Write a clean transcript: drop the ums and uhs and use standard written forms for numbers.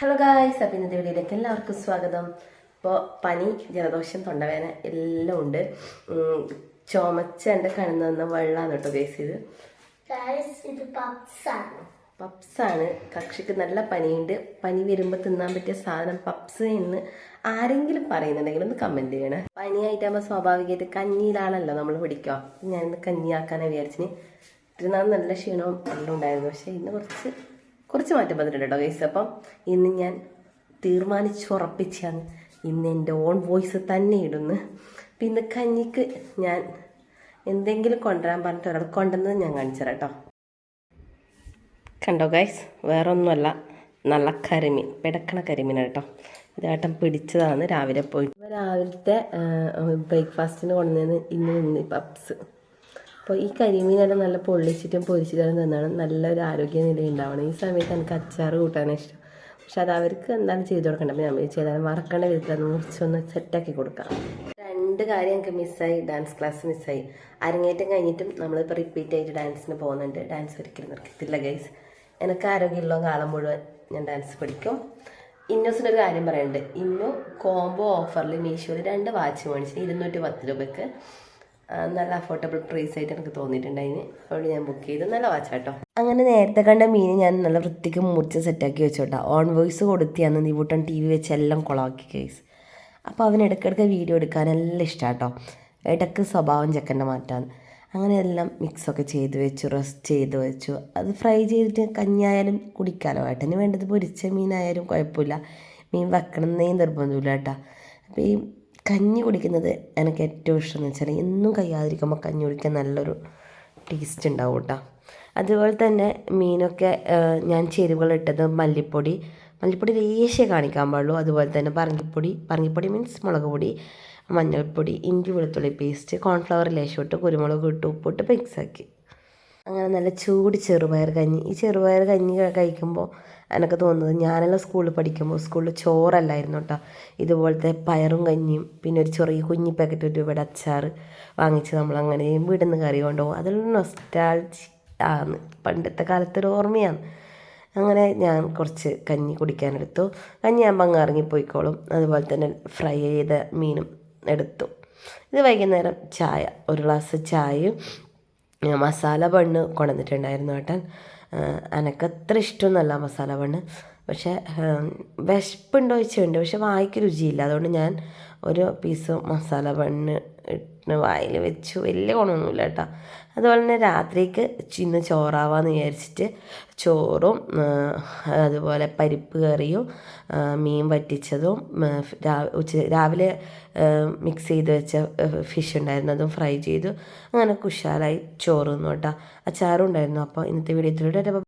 Hello guys, അപ്പം ഇന്നത്തെ വീഡിയോയിലേക്ക് എല്ലാവർക്കും സ്വാഗതം. ഇപ്പോൾ പനി, ജലദോഷം, തൊണ്ടവേദന എല്ലാം ഉണ്ട്. ചുമച്ച എൻ്റെ കണ്ണിൽ നിന്ന് വെള്ളമാണ് കേട്ടോ ഗൈസ്. ഇത് പപ്സാണ്. കക്ഷിക്ക് നല്ല പനിയുണ്ട്. പനി വരുമ്പോൾ തിന്നാൻ പറ്റിയ സാധനം പപ്സ് എന്ന് ആരെങ്കിലും പറയുന്നുണ്ടെങ്കിൽ ഒന്ന് കമൻറ്റ് ചെയ്യണം. പനിയായിട്ടാകുമ്പോൾ സ്വാഭാവികമായിട്ട് കഞ്ഞിയിലാണല്ലോ നമ്മൾ പിടിക്കുക. ഞാനിന്ന് കഞ്ഞിയാക്കാനാണ് വിചാരിച്ചിന്. ഇത്തിരി നാൾ നല്ല ക്ഷീണവും എല്ലാം ഉണ്ടായിരുന്നു. പക്ഷേ ഇന്ന് കുറച്ച് മാറ്റം വന്നിട്ടുണ്ട് കേട്ടോ ഗൈസ്. അപ്പം ഇന്ന് ഞാൻ തീരുമാനിച്ചുറപ്പിച്ചാണ് ഇന്ന് എൻ്റെ ഓൺ വോയിസ് തന്നെ ഇടുന്നു. അപ്പം ഇന്ന് കഞ്ഞിക്ക് ഞാൻ എന്തെങ്കിലും കൊണ്ടുവരാൻ പറഞ്ഞിട്ട് ഒരാൾ കൊണ്ടുവന്നത് ഞാൻ കാണിച്ചു കേട്ടോ. കണ്ടോ ഗൈസ്, വേറൊന്നുമല്ല, നല്ല കരിമീൻ, പിടക്കണ കരിമീനാണ് കേട്ടോ. ഇതാട്ടം പിടിച്ചതാണ് രാവിലെ പോയിട്ട്. രാവിലത്തെ ബ്രേക്ക്ഫാസ്റ്റിന് കൊണ്ടുവന്നത് ഇന്ന് പപ്സ്. അപ്പോൾ ഈ കരിമീനെല്ലാം നല്ല പൊള്ളിച്ചിട്ടും പൊരിച്ചിട്ടും തന്നാണ് നല്ലൊരു ആരോഗ്യനില ഉണ്ടാവണം. ഈ സമയത്ത് എനിക്ക് അച്ചാർ കൂട്ടാനാണ് ഇഷ്ടം. പക്ഷെ അത് അവർക്ക് എന്താണ് ചെയ്ത് കൊടുക്കേണ്ടത്. അപ്പോൾ ഞാൻ ചെയ്താലും മറക്കേണ്ട വിധത്തിൽ അത് മുറിച്ചൊന്ന് സെറ്റാക്കി കൊടുക്കാം. രണ്ട് കാര്യം എനിക്ക് മിസ്സായി. ഡാൻസ് ക്ലാസ് മിസ്സായി. അരങ്ങേറ്റം കഴിഞ്ഞിട്ടും നമ്മളിപ്പോൾ റിപ്പീറ്റ് ആയിട്ട് ഡാൻസിന് പോകുന്നുണ്ട്. ഡാൻസ് ഒരിക്കലും നിർത്തില്ല ഗൈസ്. എനിക്ക് ആരോഗ്യമുള്ള കാലം മുഴുവൻ ഞാൻ ഡാൻസ് പഠിക്കും. ഇന്നോസിനൊരു കാര്യം പറയുന്നുണ്ട്. ഇന്നു കോംബോ ഓഫറിൽ മീഷോയിൽ 2 വാച്ച് മേടിച്ച് 210 രൂപയ്ക്ക് നല്ല അഫോർഡബിൾ പ്രൈസ് ആയിട്ട് എനിക്ക് തോന്നിയിട്ടുണ്ടായിന്. അവിടെ ഞാൻ ബുക്ക് ചെയ്ത് നല്ല വാച്ചാട്ടോ. അങ്ങനെ നേരത്തെ കണ്ട മീൻ ഞാൻ നല്ല വൃത്തിക്ക് മുറിച്ച് സെറ്റാക്കി വെച്ചോട്ടോ. ഓൺ വോയിസ് കൊടുത്തിയാന്ന് നീവൂട്ടൻ TV വെച്ച് എല്ലാം കുളമാക്കി കേസ്. അപ്പോൾ അവന് ഇടയ്ക്കിടയ്ക്ക് വീഡിയോ എടുക്കാൻ എല്ലാം ഇഷ്ടമാട്ടോ. ഇടയ്ക്ക് സ്വഭാവം ചെക്കൻ്റെ മാറ്റാന്ന്. അങ്ങനെ എല്ലാം മിക്സൊക്കെ ചെയ്ത് വെച്ചു, റസ്റ്റ് ചെയ്ത് വെച്ചു. അത് ഫ്രൈ ചെയ്തിട്ട് കഞ്ഞിയായാലും കുടിക്കാമല്ലോ. ഏട്ടന് വേണ്ടത് പൊരിച്ച മീനായാലും കുഴപ്പമില്ല. മീൻ വെക്കണമെന്നേ നിർബന്ധമില്ല കേട്ടോ. അപ്പോൾ ഈ കഞ്ഞി കുടിക്കുന്നത് എനിക്ക് ഏറ്റവും ഇഷ്ടം എന്ന് വെച്ചാൽ എന്നും കഴിയാതിരിക്കുമ്പോൾ കഞ്ഞി കുടിക്കാൻ നല്ലൊരു ടേസ്റ്റ് ഉണ്ടാവും കേട്ടോ. അതുപോലെ തന്നെ മീനൊക്കെ ഞാൻ ചേരുവകളിട്ടത് മല്ലിപ്പൊടി ലേശേ കാണിക്കാൻ പാടുള്ളൂ. അതുപോലെ തന്നെ പറങ്കിപ്പൊടി മീൻസ് മുളക് പൊടി, മഞ്ഞൾപ്പൊടി, ഇഞ്ചി വെളുത്തുള്ളി പേസ്റ്റ്, കോൺഫ്ലവർ ലേശം ഇട്ട്, കുരുമുളക് ഇട്ട്, ഉപ്പിട്ട് മിക്സാക്കി. അങ്ങനെ നല്ല ചൂട് ചെറുപയർ കഞ്ഞി. ഈ ചെറുപയർ കഞ്ഞി കഴിക്കുമ്പോൾ എനിക്ക് തോന്നുന്നത് ഞാനെല്ലാം സ്കൂളിൽ പഠിക്കുമ്പോൾ സ്കൂളിൽ ചോറല്ലായിരുന്നു കേട്ടോ. ഇതുപോലത്തെ പയറും കഞ്ഞിയും പിന്നെ ഒരു ചെറിയ കുഞ്ഞി പാക്കറ്റ് ഒരു രൂപയുടെ അച്ചാർ വാങ്ങിച്ച് നമ്മളങ്ങനെ വീട്ടിൽ നിന്ന് കറി കൊണ്ടുപോകും. അതെല്ലാം നൊസ്റ്റാൾജി ആണ്, പണ്ടത്തെ കാലത്തൊരു ഓർമ്മയാണ്. അങ്ങനെ ഞാൻ കുറച്ച് കഞ്ഞി കുടിക്കാനെടുത്തു. കഞ്ഞി ആകുമ്പോൾ അങ്ങ് ഇറങ്ങിപ്പോയിക്കോളും. അതുപോലെ തന്നെ ഫ്രൈ ചെയ്ത മീനും എടുത്തു. ഇത് വൈകുന്നേരം ചായ, ഒരു ഗ്ലാസ് ചായയും മസാല ബണ്ണ് കൊണ്ടുവന്നിട്ടുണ്ടായിരുന്നു ഏട്ടൻ. എനിക്കത്ര ഇഷ്ടമൊന്നുമല്ല മസാല ബണ്ണ്. പക്ഷേ വിശപ്പുണ്ടോ ചോദിച്ചുണ്ട്. പക്ഷെ വായിക്ക് രുചിയില്ല. അതുകൊണ്ട് ഞാൻ ഒരു പീസ് മസാല ബണ്ണ് ഇട്ട് വായിൽ വെച്ചു. വലിയ ഗുണമൊന്നുമില്ല കേട്ടോ. അതുപോലെ തന്നെ രാത്രിക്ക് ഇന്ന് ചോറാവാന്ന് വിചാരിച്ചിട്ട് ചോറും അതുപോലെ പരിപ്പ് കറിയും മീൻ വറ്റിച്ചതും രാവിലെ മിക്സ് ചെയ്ത് വെച്ച ഫിഷ് ഉണ്ടായിരുന്നു, അതും ഫ്രൈ ചെയ്തു. അങ്ങനെ കുശാലായി ചോറ് തിന്നു കേട്ടോ. അച്ചാറും ഉണ്ടായിരുന്നു. അപ്പോൾ ഇന്നത്തെ വീഡിയോ